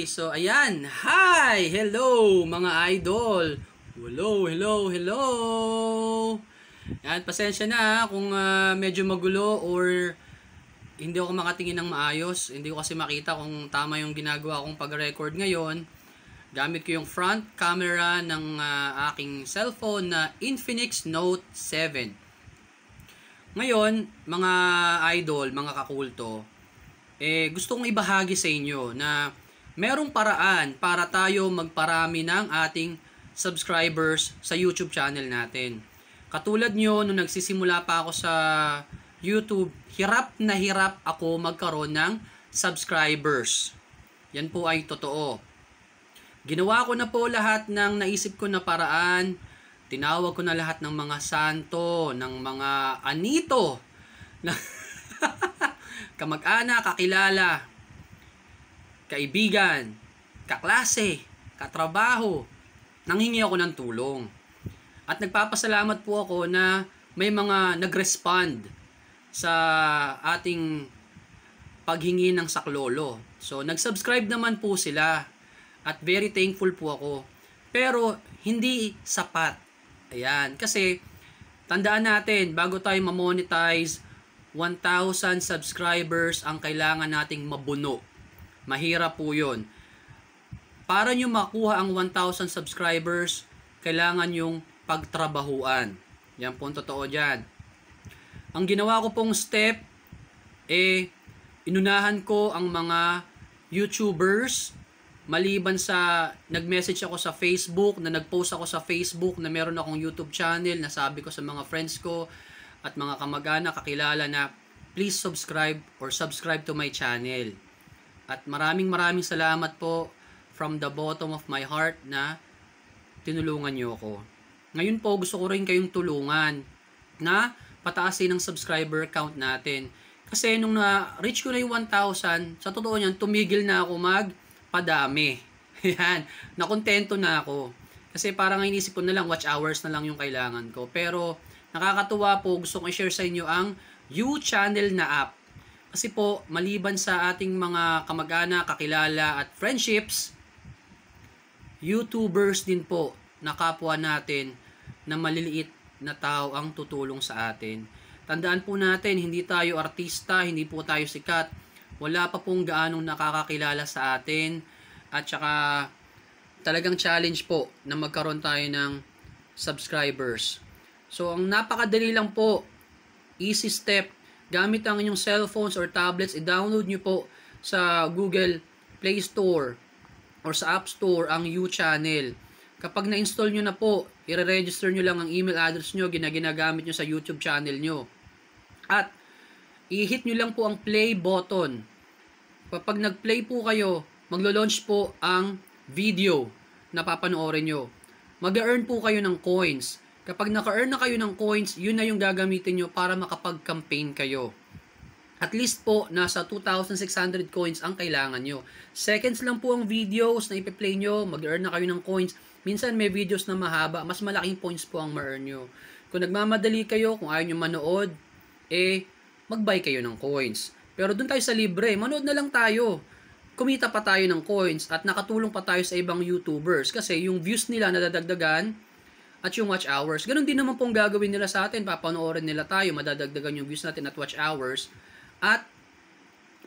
So ayan. Hi! Hello mga idol. Hello. Yan, pasensya na kung medyo magulo or hindi ako makatingin ng maayos. Hindi ko kasi makita kung tama yung ginagawa kong pag-record ngayon. Gamit ko yung front camera ng aking cellphone na Infinix Note 7. Ngayon, mga idol, mga kakulto, gusto kong ibahagi sa inyo na merong paraan para tayo magparami ng ating subscribers sa YouTube channel natin. Katulad nyo, nung nagsisimula pa ako sa YouTube, hirap na hirap ako magkaroon ng subscribers. Yan po ay totoo. Ginawa ko na po lahat ng naisip ko na paraan. Tinawag ko na lahat ng mga santo, ng mga anito, kamag-anak, kakilala, kaibigan, kaklase, katrabaho. Nanghingi ako ng tulong. At nagpapasalamat po ako na may mga nag-respond sa ating paghingi ng saklolo. So, nag-subscribe naman po sila. At very thankful po ako. Pero, hindi sapat. Ayan. Kasi, tandaan natin, bago tayo ma-monetize, 1,000 subscribers ang kailangan nating mabuno. Mahirap po yun. Para nyo makuha ang 1,000 subscribers, kailangan yung pagtrabahuan. Yan po ang totoo dyan. Ang ginawa ko pong step, inunahan ko ang mga YouTubers, maliban sa nag-message ako sa Facebook, na nag-post ako sa Facebook na meron akong YouTube channel, na sabi ko sa mga friends ko at mga kamag-anak, kakilala na please subscribe or subscribe to my channel. At maraming salamat po from the bottom of my heart na tinulungan nyo ako. Ngayon po, gusto ko rin kayong tulungan na pataasin ang subscriber count natin. Kasi nung na-reach ko na yung 1,000, sa totoo niyan, tumigil na ako magpadami. Yan, nakontento na ako. Kasi parang inisip ko na lang, watch hours na lang yung kailangan ko. Pero nakakatuwa po, gusto kong i-share sa inyo ang U-Channel na app. Kasi po, maliban sa ating mga kamag-anak, kakilala at friendships, YouTubers din po na kapwa natin na maliliit na tao ang tutulong sa atin. Tandaan po natin, hindi tayo artista, hindi po tayo sikat. Wala pa pong gaanong nakakakilala sa atin. At saka talagang challenge po na magkaroon tayo ng subscribers. So, ang napakadali lang po, easy step, gamit ang inyong cellphones or tablets, i-download nyo po sa Google Play Store or sa App Store ang U-Channel. Kapag na-install nyo na po, i-register nyo lang ang email address nyo, ginagamit nyo sa YouTube channel nyo. At, i-hit nyo lang po ang play button. Kapag nag-play po kayo, maglo-launch po ang video na papanoorin nyo. Mag-earn po kayo ng coins. Kapag naka-earn na kayo ng coins, yun na yung gagamitin nyo para makapag-campaign kayo. At least po, nasa 2,600 coins ang kailangan nyo. Seconds lang po ang videos na ipi-play nyo, mag-earn na kayo ng coins. Minsan may videos na mahaba, mas malaking points po ang ma-earn nyo. Kung nagmamadali kayo, kung ayaw nyo manood, mag-buy kayo ng coins. Pero dun tayo sa libre, manood na lang tayo. Kumita pa tayo ng coins at nakatulong pa tayo sa ibang YouTubers. Kasi yung views nila nadadagdagan at yung watch hours. Ganon din naman pong gagawin nila sa atin. Papanoorin nila tayo, madadagdagan yung views natin at watch hours. At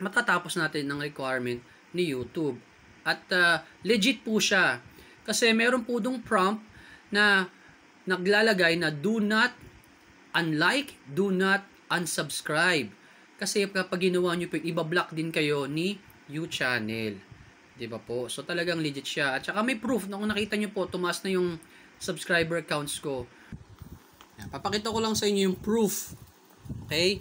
matatapos natin ng requirement ni YouTube. At legit po siya. Kasi meron po dong prompt na naglalagay na do not unlike, do not unsubscribe. Kasi kapag ginawa nyo po, ibablock din kayo ni U-Channel. Diba po? So talagang legit siya. At saka may proof na kung nakita nyo po, tumaas na yung subscriber counts ko. Papakita ko lang sa inyo yung proof. Okay?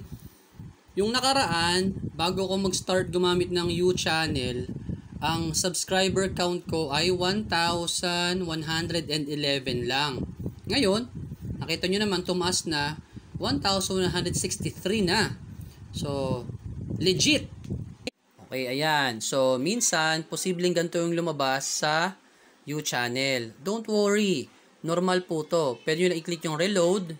Yung nakaraan, bago ko mag-start gumamit ng U-Channel, ang subscriber count ko ay 1,111 lang. Ngayon, nakita nyo naman, tumaas na 1,163 na. So, legit. Okay, ayan. So, minsan, posibleng ganito yung lumabas sa U-Channel. Don't worry. Normal po to. Pwede nyo na i-click yung reload.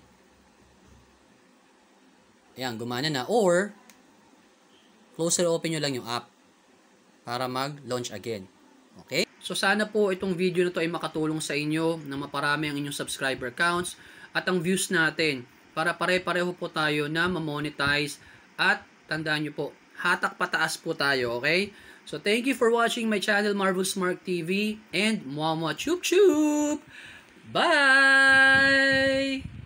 Ayan, gumana na. Or, close or open nyo lang yung app para mag-launch again. Okay? So sana po itong video na to ay makatulong sa inyo na maparami ang inyong subscriber counts at ang views natin para pare-pareho po tayo na ma-monetize at tandaan nyo po, hatak pataas po tayo, okay? So thank you for watching my channel Marvel's Mark TV and Mama Chup Chup! Bye!